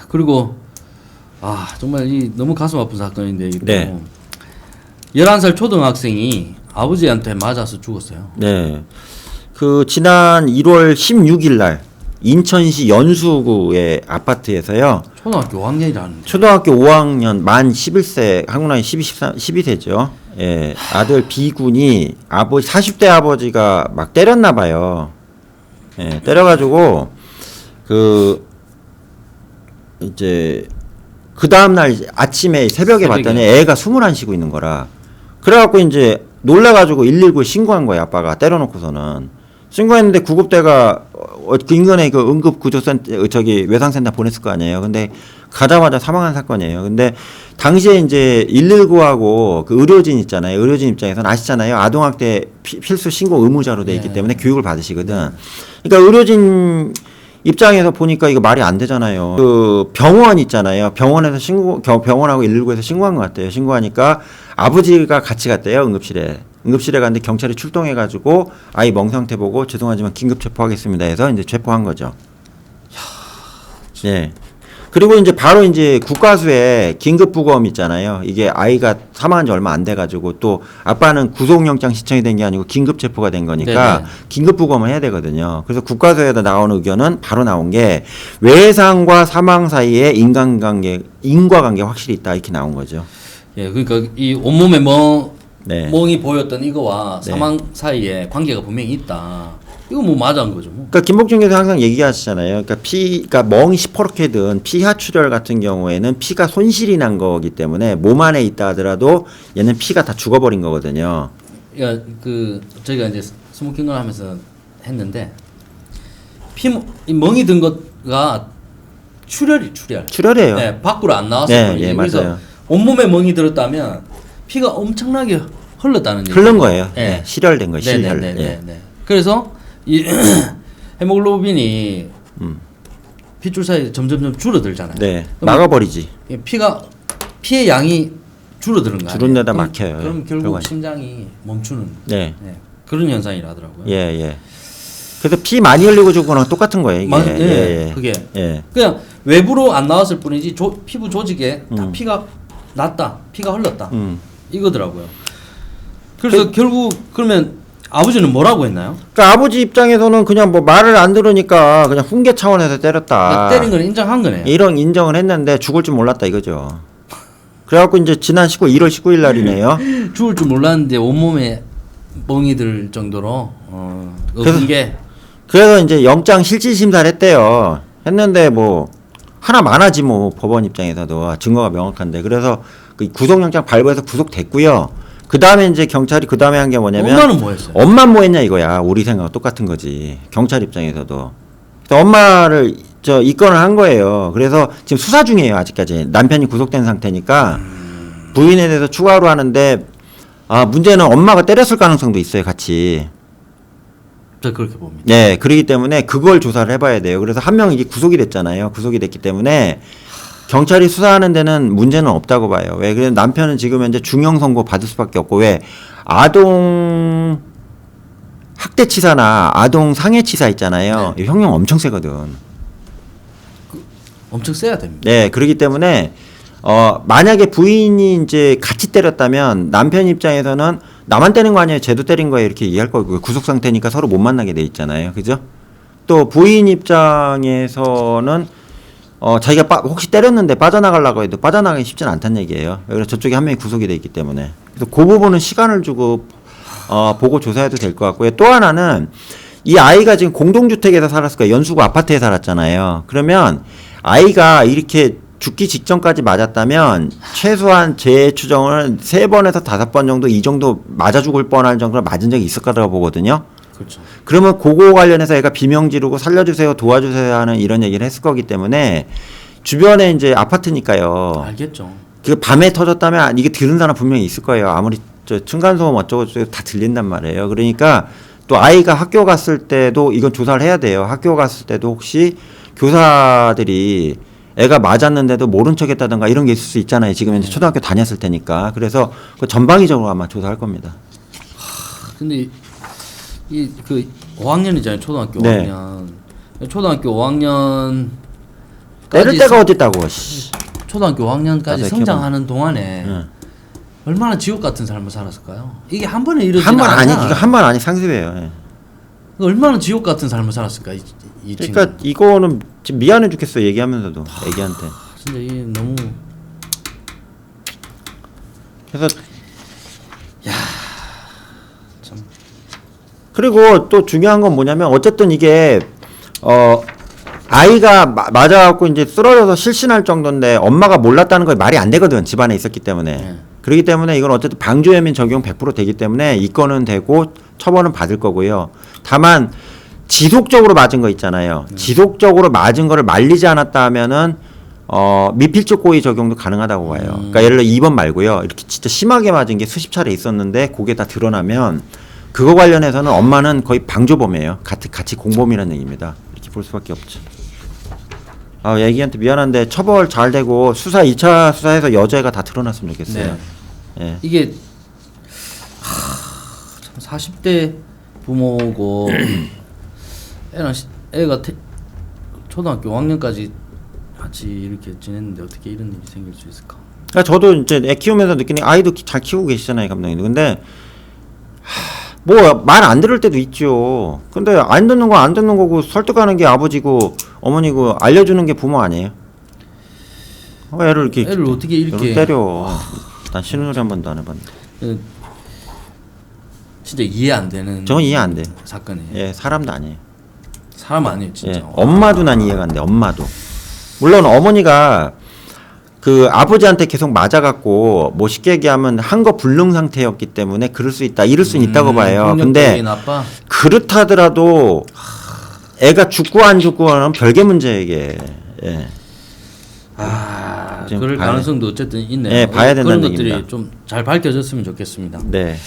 그리고 정말 이 너무 가슴 아픈 사건인데 이거. 네. 11살 초등학생이 아버지한테 맞아서 죽었어요. 네. 그 지난 1월 16일 날 인천시 연수구의 아파트에서요. 초등학교 5학년이라는데. 초등학교 5학년 만 11세, 한국 나이 12세죠. 예. 아들 B군이 40대 아버지가 막 때렸나 봐요. 예. 때려가지고 이제 그 다음날 아침에 새벽에 봤더니 애가 숨을 안 쉬고 있는 거라. 그래갖고 이제 놀라가지고 119에 신고한 거예요. 아빠가 때려놓고서는. 신고했는데 구급대가 인근에 그 응급구조센터 외상센터 보냈을 거 아니에요. 근데 가자마자 사망한 사건이에요. 근데 당시에 이제 119하고 그 의료진 있잖아요. 의료진 입장에서는 아시잖아요. 아동학대 필수 신고 의무자로 돼 있기 때문에 교육을 받으시거든. 그러니까 의료진 입장에서 보니까 이거 말이 안 되잖아요. 그 병원 있잖아요. 병원에서 병원하고 119에서 신고한 것 같아요. 신고하니까 아버지가 같이 갔대요. 응급실에 갔는데 경찰이 출동해가지고 아이 멍상태 보고 죄송하지만 긴급 체포하겠습니다 해서 이제 체포한 거죠. 네. 그리고 이제 바로 이제 국가수에 긴급부검 있잖아요. 이게 아이가 사망한 지 얼마 안 돼가지고 또 아빠는 구속영장 신청이 된 게 아니고 긴급체포가 된 거니까 네네. 긴급부검을 해야 되거든요. 그래서 국가수에다 나온 의견은 바로 나온 게 외상과 사망 사이에 인과관계 확실히 있다 이렇게 나온 거죠. 예, 그러니까 이 온몸에 멍이 보였던 이거와 사망 사이에 관계가 분명히 있다. 이거 뭐 맞아한 거죠. 뭐. 그러니까 김복준께서 항상 얘기하시잖아요. 그러니까 멍이 시퍼렇게 든 피하출혈 같은 경우에는 피가 손실이 난 거기 때문에 몸 안에 있다 하더라도 얘는 피가 다 죽어버린 거거든요. 그러니까 저희가 이제 스모킹을 하면서 했는데 멍이 든 것가 출혈이에요. 네, 밖으로 안 나왔어요. 네, 그래서 맞아요. 온몸에 멍이 들었다면 피가 엄청나게 흘렀다는 얘기죠. 흐른 거예요. 네. 실혈된 거예요. 실혈. 네. 그래서 이 헤모글로빈이 핏줄 사이에 점점 줄어들잖아요. 네. 막아버리지. 피의 양이 줄어드는 거예요. 줄은 데다 막혀요. 그럼 결국 심장이 멈추는 그런 현상이라 하더라고요. 예. 그래서 피 많이 흘리고 죽은 거랑 똑같은 거예요. 이게. 그게 그냥 외부로 안 나왔을 뿐이지 피부 조직에 다 피가 났다, 피가 흘렀다 이거더라고요. 그래서 결국 그러면 아버지는 뭐라고 했나요? 그러니까 아버지 입장에서는 그냥 뭐 말을 안 들으니까 그냥 훈계 차원에서 때렸다. 그러니까 때린 걸 인정한 거네요. 이런 인정을 했는데 죽을 줄 몰랐다 이거죠. 그래갖고 이제 지난 1월 19일 날이네요. 죽을 줄 몰랐는데 온몸에 멍이 들 정도로 그래서 이제 영장 실질심사를 했대요. 했는데 뭐 하나 많아지 뭐 법원 입장에서도 증거가 명확한데 그래서 그 구속영장 발부해서 구속됐고요. 그 다음에 이제 경찰이 그 다음에 한 게 뭐냐면 엄마는 뭐 했어요? 엄마 뭐 했냐 이거야. 우리 생각과 똑같은 거지. 경찰 입장에서도. 그래서 엄마를 입건을 한 거예요. 그래서 지금 수사 중이에요. 아직까지. 남편이 구속된 상태니까 부인에 대해서 추가로 하는데 문제는 엄마가 때렸을 가능성도 있어요. 같이. 저 그렇게 봅니다. 네. 그렇기 때문에 그걸 조사를 해봐야 돼요. 그래서 한 명이 구속이 됐잖아요. 구속이 됐기 때문에 경찰이 수사하는 데는 문제는 없다고 봐요. 왜? 그래서 남편은 지금 현재 중형 선고 받을 수밖에 없고 왜? 아동 학대치사나 아동 상해치사 있잖아요. 형량 엄청 세거든. 엄청 세야 됩니다. 네, 그렇기 때문에 만약에 부인이 이제 같이 때렸다면 남편 입장에서는 나만 때린 거 아니에요? 쟤도 때린 거예요? 이렇게 얘기할 거고 구속 상태니까 서로 못 만나게 돼 있잖아요. 그죠? 또 부인 입장에서는 자기가 혹시 때렸는데 빠져나가려고 해도 빠져나가기 쉽지는 않다는 얘기예요. 그래서 저쪽에 한 명이 구속이 돼 있기 때문에. 그래서 그 부분은 시간을 주고 보고 조사해도 될 것 같고요. 또 하나는 이 아이가 지금 공동주택에서 살았을 거예요. 연수구 아파트에 살았잖아요. 그러면 아이가 이렇게 죽기 직전까지 맞았다면 최소한 제 추정은 3번에서 5번 정도 이 정도 맞아 죽을 뻔할 정도로 맞은 적이 있을 거라고 보거든요. 그렇죠. 그러면 그거 관련해서 애가 비명 지르고 살려주세요, 도와주세요 하는 이런 얘기를 했을 거기 때문에 주변에 이제 아파트니까요. 알겠죠. 그 밤에 터졌다면 이게 들은 사람 분명히 있을 거예요. 아무리 층간소음 어쩌고저쩌고 다 들린단 말이에요. 그러니까 또 아이가 학교 갔을 때도 이건 조사를 해야 돼요. 학교 갔을 때도 혹시 교사들이 애가 맞았는데도 모른 척 했다든가 이런 게 있을 수 있잖아요. 지금 이제 초등학교 다녔을 테니까. 그래서 그 전방위적으로 아마 조사할 겁니다. 근데 그 5학년이잖아요. 초등학교 5학년. 초등학교 5학년 때릴 데가 어딨다고. 씨. 초등학교 5학년까지 맞아요, 성장하는 동안에 응. 얼마나 지옥 같은 삶을 살았을까요? 이게 한 번에 이루어지는 한 번 아니, 않아. 이거 한 번 아니 상습이에요. 예. 얼마나 지옥 같은 삶을 살았을까 이 그러니까 친구. 이거는 지금 미안해 죽겠어 얘기하면서도 애기한테. 진짜 이게 너무 그래서 참. 그리고 또 중요한 건 뭐냐면 어쨌든 이게 아이가 맞아갖고 이제 쓰러져서 실신할 정도인데 엄마가 몰랐다는 거 말이 안 되거든. 집안에 있었기 때문에. 네. 그렇기 때문에 이건 어쨌든 방조혐의 적용 100% 되기 때문에 이건은 되고 처벌은 받을 거고요. 다만 지속적으로 맞은 거 있잖아요. 지속적으로 맞은 거를 말리지 않았다 하면은 미필적 고의 적용도 가능하다고 봐요. 그러니까 예를 들어 2번 말고요. 이렇게 진짜 심하게 맞은 게 수십 차례 있었는데 그게 다 드러나면 그거 관련해서는 엄마는 거의 방조범이에요. 같이 공범이라는 얘기입니다. 이렇게 볼 수밖에 없죠. 애기한테 미안한데 처벌 잘 되고 수사 2차 수사에서 여자애가 다 드러났으면 좋겠어요. 네. 예. 이게 참 40대 부모고 애가 초등학교 5학년까지 같이 이렇게 지냈는데 어떻게 이런 일이 생길 수 있을까? 그러니까 저도 이제 애 키우면서 느끼는 게 아이도 잘 키우고 계시잖아요, 감독님. 근데 뭐 말 안 들을 때도 있죠. 근데 안 듣는 거 안 듣는 거고 설득하는 게 아버지고 어머니고 알려주는 게 부모 아니에요? 애를 이렇게 애를 어떻게 이렇게 때려. 난 쉬는 소리 한 번도 안 해봤는데. 진짜 이해 안 되는 저건 이해 안 돼. 사건이에요. 예, 사람도 아니에요. 사람 아니에요 진짜. 예, 엄마도 난 이해가 안 돼. 엄마도. 물론 어머니가 그 아버지한테 계속 맞아갖고 뭐 쉽게 얘기하면 한 거 불능 상태였기 때문에 그럴 수 있다. 이럴 수는 있다고 봐요. 근데 나빠. 그렇다더라도 애가 죽고 안 죽고는 별개 문제 이게. 예. 그럴 가능성도 어쨌든 있네요. 예, 봐야 된다는 그런 것들이 얘기입니다. 좀 잘 밝혀졌으면 좋겠습니다. 네.